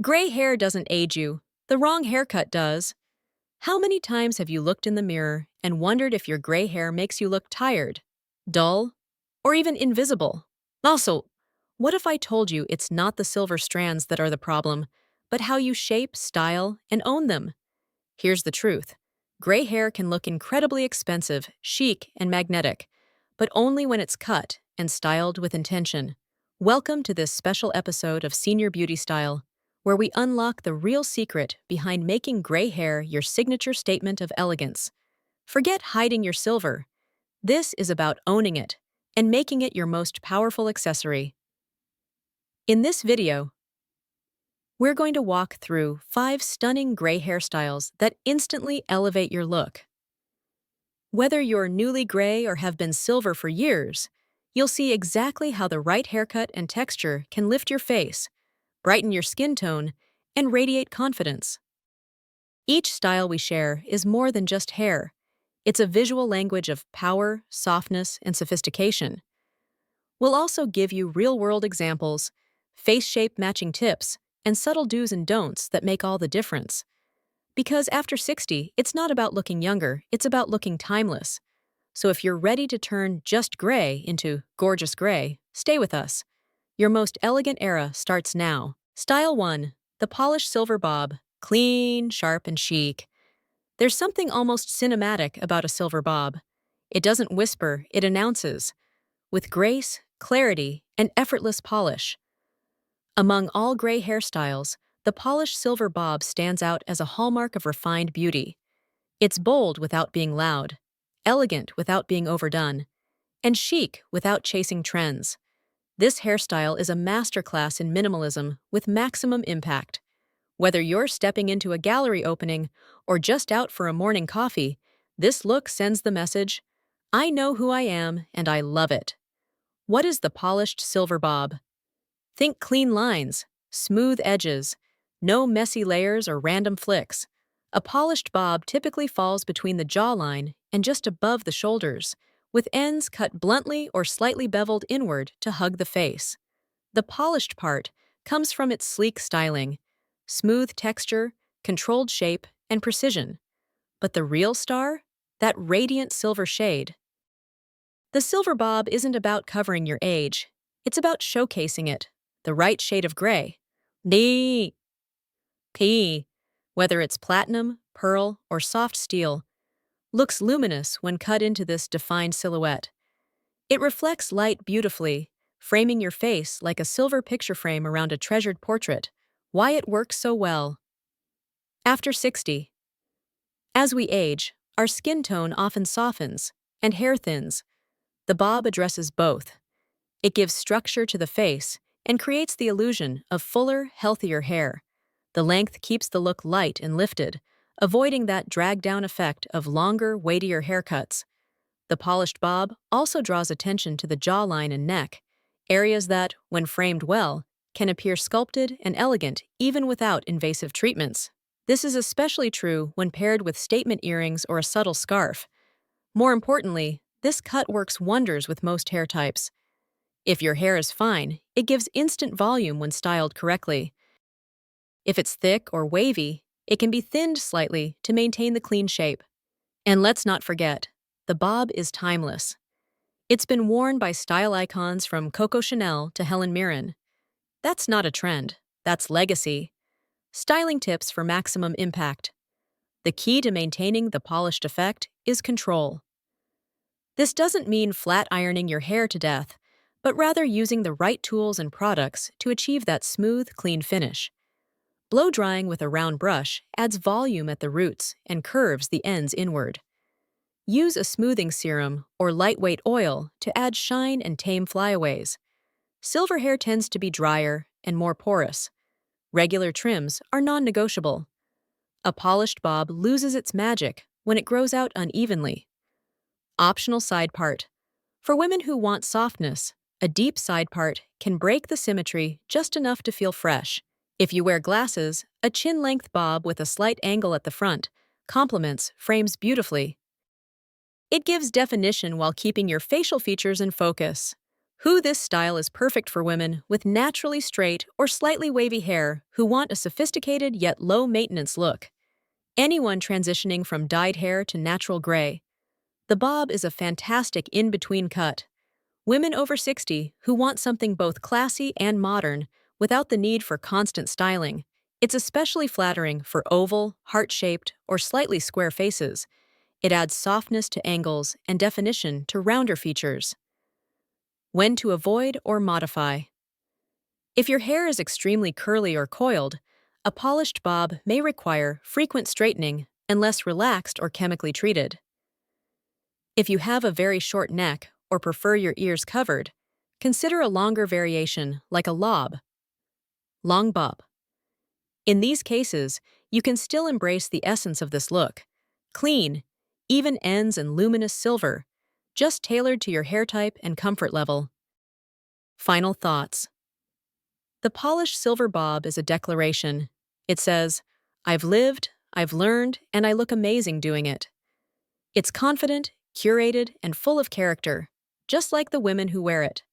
Gray hair doesn't age you. The wrong haircut does. How many times have you looked in the mirror and wondered if your gray hair makes you look tired, dull, or even invisible? Also, what if I told you it's not the silver strands that are the problem, but how you shape, style, and own them? Here's the truth. Gray hair can look incredibly expensive, chic, and magnetic, but only when it's cut and styled with intention. Welcome to this special episode of Senior Beauty Style, where we unlock the real secret behind making gray hair your signature statement of elegance. Forget hiding your silver. This is about owning it and making it your most powerful accessory. In this video, we're going to walk through 5 stunning gray hairstyles that instantly elevate your look. Whether you're newly gray or have been silver for years, you'll see exactly how the right haircut and texture can lift your face, brighten your skin tone, and radiate confidence. Each style we share is more than just hair. It's a visual language of power, softness, and sophistication. We'll also give you real-world examples, face shape matching tips, and subtle do's and don'ts that make all the difference. Because after 60, it's not about looking younger, it's about looking timeless. So if you're ready to turn just gray into gorgeous gray, stay with us. Your most elegant era starts now. Style 1. The polished silver bob. Clean, sharp, and chic. There's something almost cinematic about a silver bob. It doesn't whisper, it announces. With grace, clarity, and effortless polish. Among all gray hairstyles, the polished silver bob stands out as a hallmark of refined beauty. It's bold without being loud, elegant without being overdone, and chic without chasing trends. This hairstyle is a masterclass in minimalism with maximum impact. Whether you're stepping into a gallery opening or just out for a morning coffee, this look sends the message, I know who I am and I love it. What is the polished silver bob? Think clean lines, smooth edges, no messy layers or random flicks. A polished bob typically falls between the jawline and just above the shoulders, with ends cut bluntly or slightly beveled inward to hug the face. The polished part comes from its sleek styling, smooth texture, controlled shape, and precision. But the real star? That radiant silver shade. The silver bob isn't about covering your age. It's about showcasing it, the right shade of gray. Whether it's platinum, pearl, or soft steel, looks luminous when cut into this defined silhouette. It reflects light beautifully, framing your face like a silver picture frame around a treasured portrait. Why it works so well. After 60. As we age, our skin tone often softens and hair thins. The bob addresses both. It gives structure to the face and creates the illusion of fuller, healthier hair. The length keeps the look light and lifted, avoiding that drag-down effect of longer, weightier haircuts. The polished bob also draws attention to the jawline and neck, areas that, when framed well, can appear sculpted and elegant even without invasive treatments. This is especially true when paired with statement earrings or a subtle scarf. More importantly, this cut works wonders with most hair types. If your hair is fine, it gives instant volume when styled correctly. If it's thick or wavy, it can be thinned slightly to maintain the clean shape. And let's not forget, the bob is timeless. It's been worn by style icons from Coco Chanel to Helen Mirren. That's not a trend, that's legacy. Styling tips for maximum impact. The key to maintaining the polished effect is control. This doesn't mean flat ironing your hair to death, but rather using the right tools and products to achieve that smooth, clean finish. Blow drying with a round brush adds volume at the roots and curves the ends inward. Use a smoothing serum or lightweight oil to add shine and tame flyaways. Silver hair tends to be drier and more porous. Regular trims are non-negotiable. A polished bob loses its magic when it grows out unevenly. Optional side part. For women who want softness, a deep side part can break the symmetry just enough to feel fresh. If you wear glasses, a chin-length bob with a slight angle at the front complements frames beautifully. It gives definition while keeping your facial features in focus. This style is perfect for women with naturally straight or slightly wavy hair who want a sophisticated yet low-maintenance look. Anyone transitioning from dyed hair to natural gray. The bob is a fantastic in-between cut. Women over 60 who want something both classy and modern without the need for constant styling. It's especially flattering for oval, heart-shaped, or slightly square faces. It adds softness to angles and definition to rounder features. When to avoid or modify. If your hair is extremely curly or coiled, a polished bob may require frequent straightening unless relaxed or chemically treated. If you have a very short neck or prefer your ears covered, consider a longer variation like a long bob. In these cases, you can still embrace the essence of this look. Clean, even ends and luminous silver, just tailored to your hair type and comfort level. Final thoughts. The polished silver bob is a declaration. It says, "I've lived, I've learned, and I look amazing doing it." It's confident, curated, and full of character, just like the women who wear it.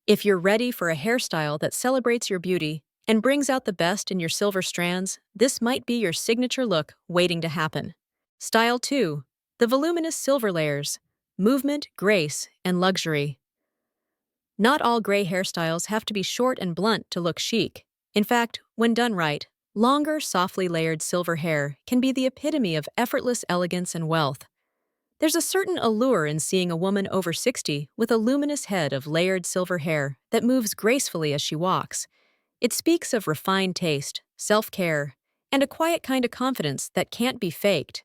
If you're ready for a hairstyle that celebrates your beauty and brings out the best in your silver strands, this might be your signature look waiting to happen. Style 2. The voluminous silver layers. Movement, grace, and luxury. Not all gray hairstyles have to be short and blunt to look chic. In fact, when done right, longer, softly layered silver hair can be the epitome of effortless elegance and wealth. There's a certain allure in seeing a woman over 60 with a luminous head of layered silver hair that moves gracefully as she walks. It speaks of refined taste, self-care, and a quiet kind of confidence that can't be faked.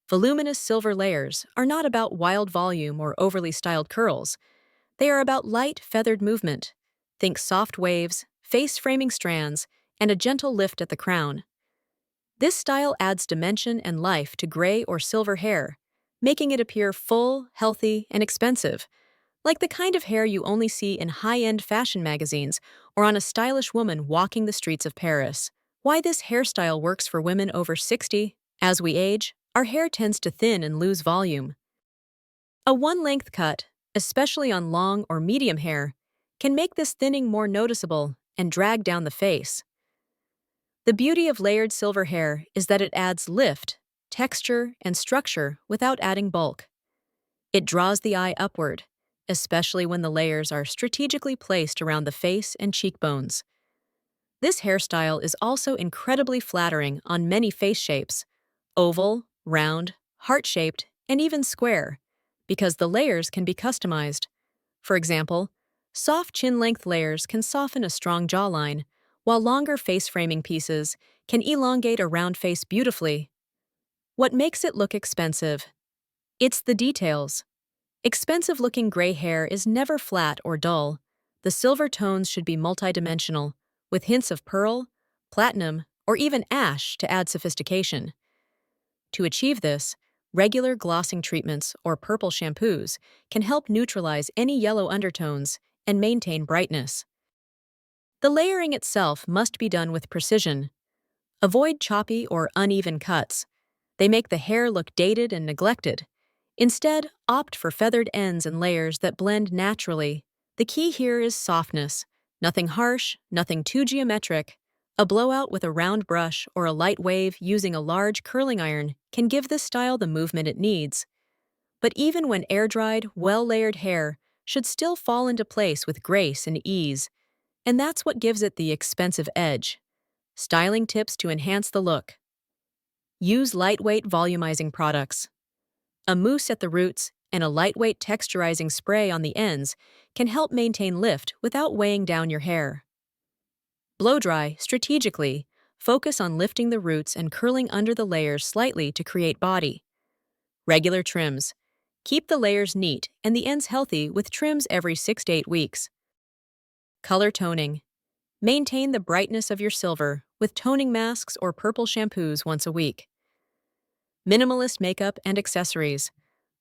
Voluminous silver layers are not about wild volume or overly styled curls. They are about light, feathered movement. Think soft waves, face-framing strands, and a gentle lift at the crown. This style adds dimension and life to gray or silver hair, making it appear full, healthy, and expensive, like the kind of hair you only see in high-end fashion magazines or on a stylish woman walking the streets of Paris. Why this hairstyle works for women over 60. As we age, our hair tends to thin and lose volume. A one-length cut, especially on long or medium hair, can make this thinning more noticeable and drag down the face. The beauty of layered silver hair is that it adds lift, texture, and structure without adding bulk. It draws the eye upward, especially when the layers are strategically placed around the face and cheekbones. This hairstyle is also incredibly flattering on many face shapes: oval, round, heart-shaped, and even square, because the layers can be customized. For example, soft chin-length layers can soften a strong jawline, while longer face-framing pieces can elongate a round face beautifully. What makes it look expensive? It's the details. Expensive-looking gray hair is never flat or dull. The silver tones should be multidimensional, with hints of pearl, platinum, or even ash to add sophistication. To achieve this, regular glossing treatments or purple shampoos can help neutralize any yellow undertones and maintain brightness. The layering itself must be done with precision. Avoid choppy or uneven cuts. They make the hair look dated and neglected. Instead, opt for feathered ends and layers that blend naturally. The key here is softness. Nothing harsh, nothing too geometric. A blowout with a round brush or a light wave using a large curling iron can give this style the movement it needs. But even when air-dried, well-layered hair should still fall into place with grace and ease. And that's what gives it the expensive edge. Styling tips to enhance the look. Use lightweight volumizing products. A mousse at the roots and a lightweight texturizing spray on the ends can help maintain lift without weighing down your hair. Blow dry strategically. Focus on lifting the roots and curling under the layers slightly to create body. Regular trims. Keep the layers neat and the ends healthy with trims every 6 to 8 weeks. Color toning. Maintain the brightness of your silver with toning masks or purple shampoos once a week. Minimalist makeup and accessories.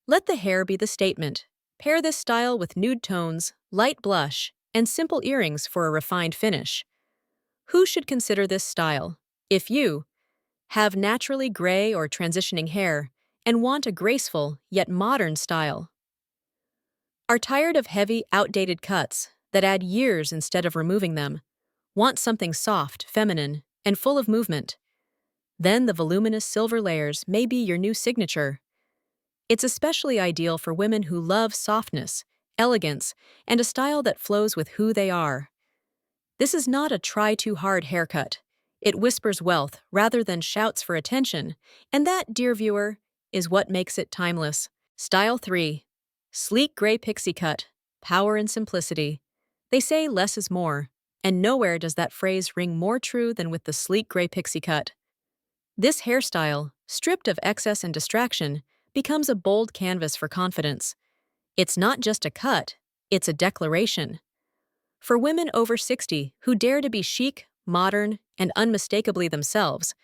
Let the hair be the statement. Pair this style with nude tones, light blush, and simple earrings for a refined finish. Who should consider this style? If you have naturally gray or transitioning hair and want a graceful yet modern style. Are tired of heavy, outdated cuts that add years instead of removing them? Want something soft, feminine, and full of movement? Then the voluminous silver layers may be your new signature. It's especially ideal for women who love softness, elegance, and a style that flows with who they are. This is not a try-too-hard haircut. It whispers wealth rather than shouts for attention, and that, dear viewer, is what makes it timeless. Style 3. Sleek gray pixie cut, power and simplicity. They say less is more, and nowhere does that phrase ring more true than with the sleek gray pixie cut. This hairstyle, stripped of excess and distraction, becomes a bold canvas for confidence. It's not just a cut, it's a declaration. For women over 60 who dare to be chic, modern, and unmistakably themselves,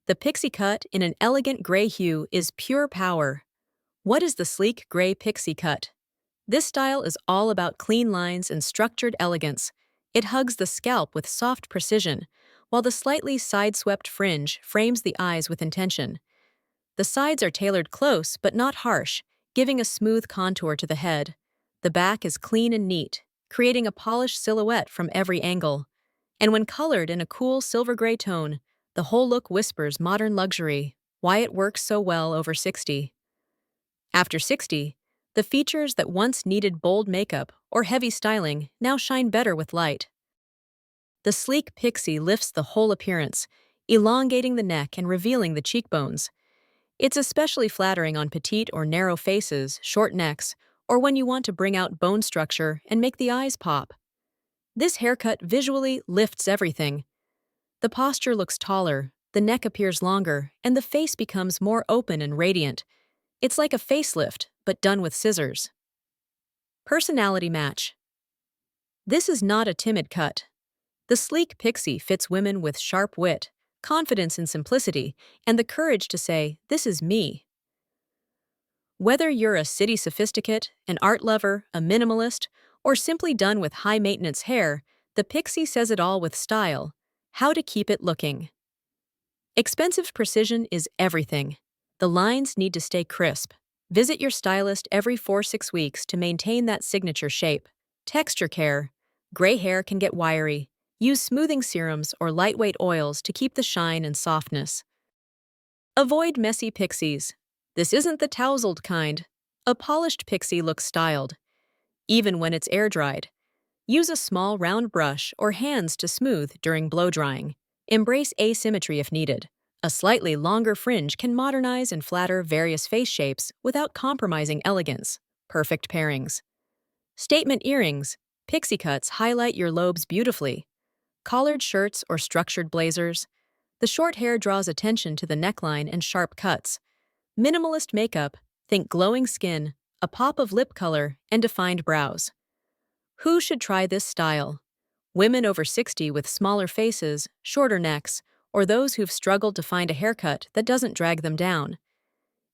the pixie cut in an elegant gray hue is pure power. What is the sleek gray pixie cut? This style is all about clean lines and structured elegance. It hugs the scalp with soft precision, while the slightly side-swept fringe frames the eyes with intention. The sides are tailored close but not harsh, giving a smooth contour to the head. The back is clean and neat, creating a polished silhouette from every angle. And when colored in a cool silver gray tone, the whole look whispers modern luxury, why it works so well over 60. After 60, the features that once needed bold makeup or heavy styling now shine better with light. The sleek pixie lifts the whole appearance, elongating the neck and revealing the cheekbones. It's especially flattering on petite or narrow faces, short necks, or when you want to bring out bone structure and make the eyes pop. This haircut visually lifts everything. The posture looks taller, the neck appears longer, and the face becomes more open and radiant. It's like a facelift, but done with scissors. Personality match. This is not a timid cut. The sleek pixie fits women with sharp wit, confidence in simplicity, and the courage to say, "This is me." Whether you're a city sophisticate, an art lover, a minimalist, or simply done with high-maintenance hair, the pixie says it all with style. How to keep it looking. Expensive precision is everything. The lines need to stay crisp. Visit your stylist every 4-6 weeks to maintain that signature shape. Texture care. Gray hair can get wiry. Use smoothing serums or lightweight oils to keep the shine and softness. Avoid messy pixies. This isn't the tousled kind. A polished pixie looks styled, even when it's air-dried. Use a small round brush or hands to smooth during blow-drying. Embrace asymmetry if needed. A slightly longer fringe can modernize and flatter various face shapes without compromising elegance. Perfect pairings. Statement earrings. Pixie cuts highlight your lobes beautifully. Collared shirts or structured blazers. The short hair draws attention to the neckline and sharp cuts. Minimalist makeup. Think glowing skin, a pop of lip color, and defined brows. Who should try this style? Women over 60 with smaller faces, shorter necks, or those who've struggled to find a haircut that doesn't drag them down.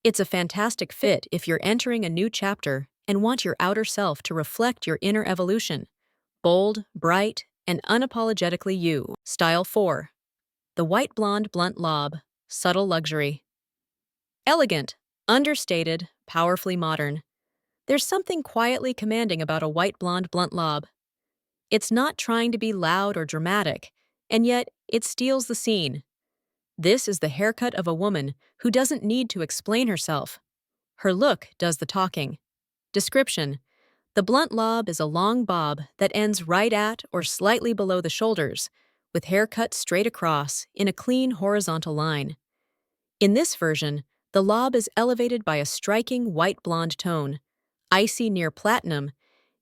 It's a fantastic fit if you're entering a new chapter and want your outer self to reflect your inner evolution. Bold, bright, and unapologetically you. Style 4. The white blonde blunt lob, subtle luxury. Elegant, understated, powerfully modern. There's something quietly commanding about a white blonde blunt lob. It's not trying to be loud or dramatic, and yet it steals the scene. This is the haircut of a woman who doesn't need to explain herself. Her look does the talking. Description: the blunt lob is a long bob that ends right at or slightly below the shoulders, with hair cut straight across in a clean horizontal line. In this version, the lob is elevated by a striking white blonde tone, icy near platinum,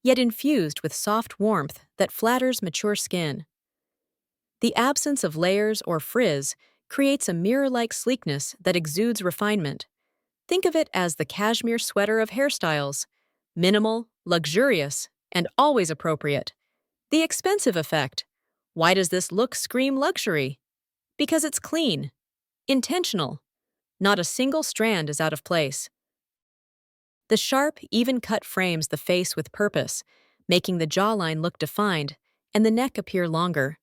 yet infused with soft warmth that flatters mature skin. The absence of layers or frizz creates a mirror-like sleekness that exudes refinement. Think of it as the cashmere sweater of hairstyles: minimal, luxurious, and always appropriate. The expensive effect. Why does this look scream luxury? Because it's clean, intentional. Not a single strand is out of place. The sharp, even cut frames the face with purpose, making the jawline look defined and the neck appear longer.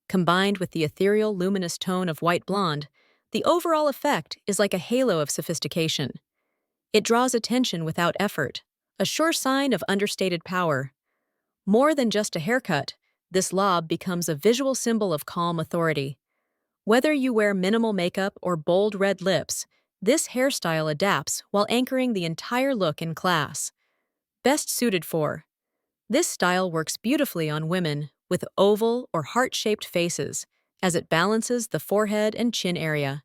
Combined with the ethereal, luminous tone of white blonde, the overall effect is like a halo of sophistication. It draws attention without effort, a sure sign of understated power. More than just a haircut, this lob becomes a visual symbol of calm authority. Whether you wear minimal makeup or bold red lips, this hairstyle adapts while anchoring the entire look in class. Best suited for. This style works beautifully on women with oval or heart-shaped faces, as it balances the forehead and chin area.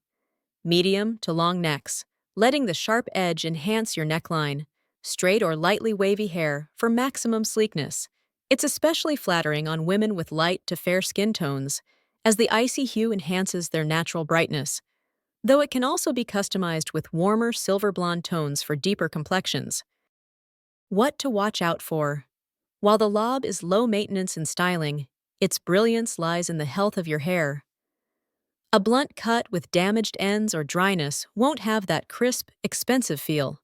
Medium to long necks, letting the sharp edge enhance your neckline. Straight or lightly wavy hair for maximum sleekness. It's especially flattering on women with light to fair skin tones, as the icy hue enhances their natural brightness, though it can also be customized with warmer silver blonde tones for deeper complexions. What to watch out for? While the lob is low maintenance in styling, its brilliance lies in the health of your hair. A blunt cut with damaged ends or dryness won't have that crisp, expensive feel.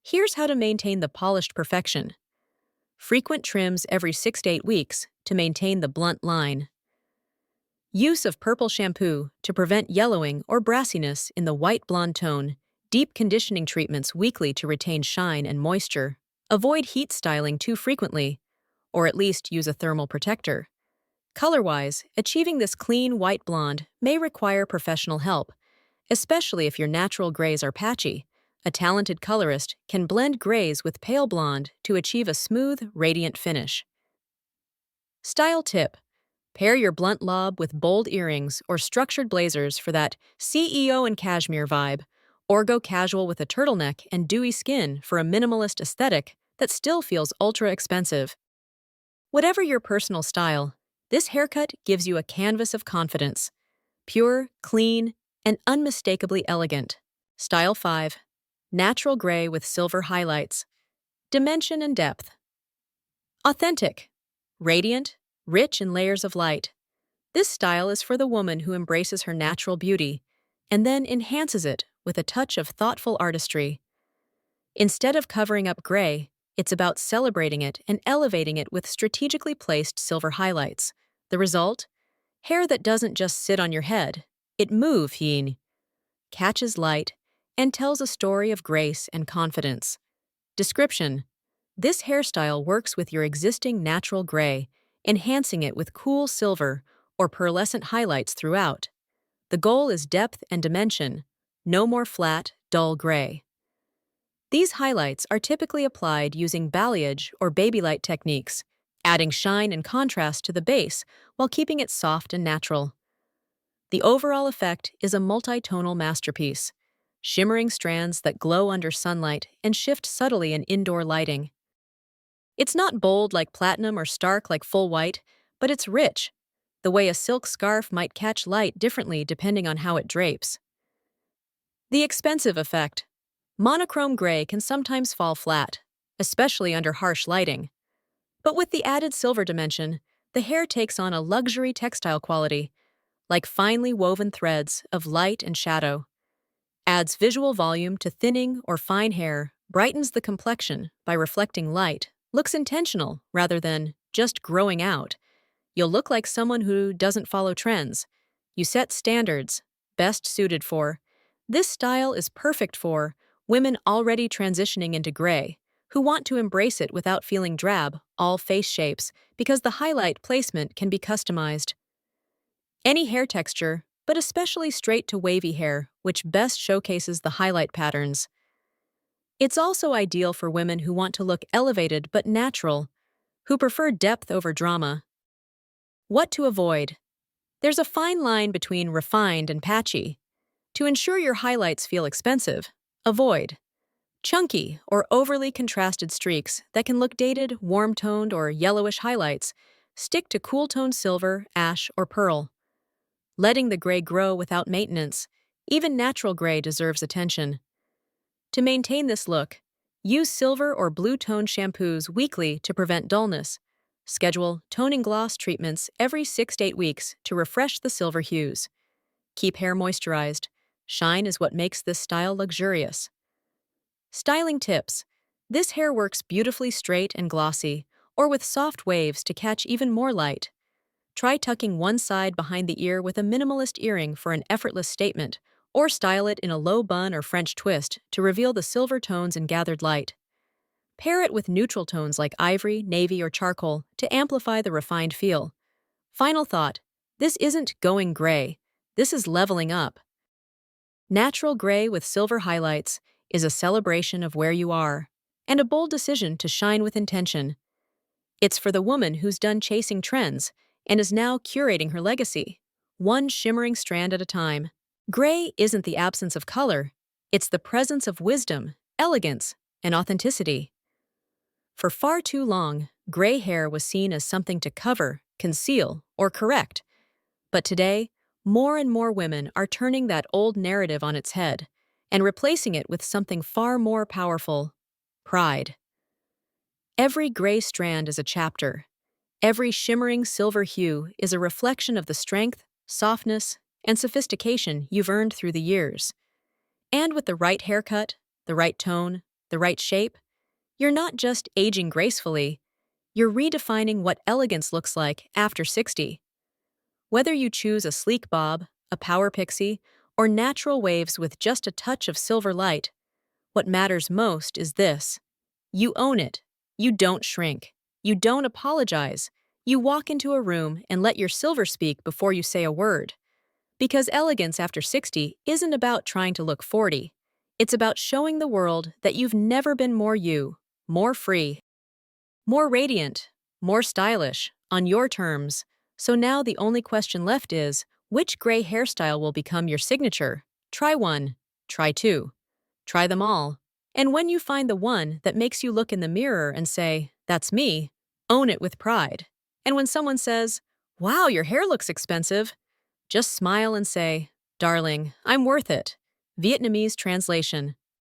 Here's how to maintain the polished perfection. Frequent trims every 6 to 8 weeks to maintain the blunt line. Use of purple shampoo to prevent yellowing or brassiness in the white blonde tone. Deep conditioning treatments weekly to retain shine and moisture. Avoid heat styling too frequently, or at least use a thermal protector. Color-wise, achieving this clean white blonde may require professional help, especially if your natural grays are patchy. A talented colorist can blend grays with pale blonde to achieve a smooth, radiant finish. Style tip. Pair your blunt lob with bold earrings or structured blazers for that CEO and cashmere vibe, or go casual with a turtleneck and dewy skin for a minimalist aesthetic that still feels ultra expensive. Whatever your personal style, this haircut gives you a canvas of confidence. Pure, clean, and unmistakably elegant. Style 5. Natural gray with silver highlights. Dimension and depth. Authentic. Radiant, rich in layers of light. This style is for the woman who embraces her natural beauty and then enhances it with a touch of thoughtful artistry. Instead of covering up gray, it's about celebrating it and elevating it with strategically placed silver highlights. The result? Hair that doesn't just sit on your head. It moves, catches light, and tells a story of grace and confidence. Description. This hairstyle works with your existing natural gray, enhancing it with cool silver or pearlescent highlights throughout. The goal is depth and dimension, no more flat, dull gray. These highlights are typically applied using balayage or baby light techniques, adding shine and contrast to the base while keeping it soft and natural. The overall effect is a multi-tonal masterpiece, shimmering strands that glow under sunlight and shift subtly in indoor lighting. It's not bold like platinum or stark like full white, but it's rich, the way a silk scarf might catch light differently depending on how it drapes. The expensive effect. Monochrome gray can sometimes fall flat, especially under harsh lighting. But with the added silver dimension, the hair takes on a luxury textile quality, like finely woven threads of light and shadow. Adds visual volume to thinning or fine hair, brightens the complexion by reflecting light, looks intentional rather than just growing out. You'll look like someone who doesn't follow trends. You set standards, best suited for. This style is perfect for women already transitioning into gray, who want to embrace it without feeling drab, all face shapes, because the highlight placement can be customized. Any hair texture, but especially straight to wavy hair, which best showcases the highlight patterns. It's also ideal for women who want to look elevated but natural, who prefer depth over drama. What to avoid? There's a fine line between refined and patchy. To ensure your highlights feel expensive, avoid chunky or overly contrasted streaks that can look dated, warm-toned, or yellowish highlights. Stick to cool-toned silver, ash, or pearl. Letting the gray grow without maintenance, even natural gray deserves attention. To maintain this look, use silver or blue-toned shampoos weekly to prevent dullness. Schedule toning gloss treatments every 6 to 8 weeks to refresh the silver hues. Keep hair moisturized. Shine is what makes this style luxurious. Styling tips. This hair works beautifully straight and glossy, or with soft waves to catch even more light. Try tucking one side behind the ear with a minimalist earring for an effortless statement, or style it in a low bun or French twist to reveal the silver tones and gathered light. Pair it with neutral tones like ivory, navy, or charcoal to amplify the refined feel. Final thought: this isn't going gray, this is leveling up. Natural gray with silver highlights is a celebration of where you are, and a bold decision to shine with intention. It's for the woman who's done chasing trends and is now curating her legacy, one shimmering strand at a time. Gray isn't the absence of color, it's the presence of wisdom, elegance, and authenticity. For far too long, gray hair was seen as something to cover, conceal, or correct. But today, more and more women are turning that old narrative on its head and replacing it with something far more powerful: pride. Every gray strand is a chapter. Every shimmering silver hue is a reflection of the strength, softness, and sophistication you've earned through the years. And with the right haircut, the right tone, the right shape, you're not just aging gracefully, you're redefining what elegance looks like after 60. Whether you choose a sleek bob, a power pixie, or natural waves with just a touch of silver light, what matters most is this: you own it. You don't shrink. You don't apologize. You walk into a room and let your silver speak before you say a word. Because elegance after 60 isn't about trying to look 40. It's about showing the world that you've never been more you, more free, more radiant, more stylish, on your terms. So now the only question left is, which gray hairstyle will become your signature? Try one, try two, try them all. And when you find the one that makes you look in the mirror and say, "That's me," own it with pride. And when someone says, "Wow, your hair looks expensive," just smile and say, "Darling, I'm worth it." Vietnamese translation: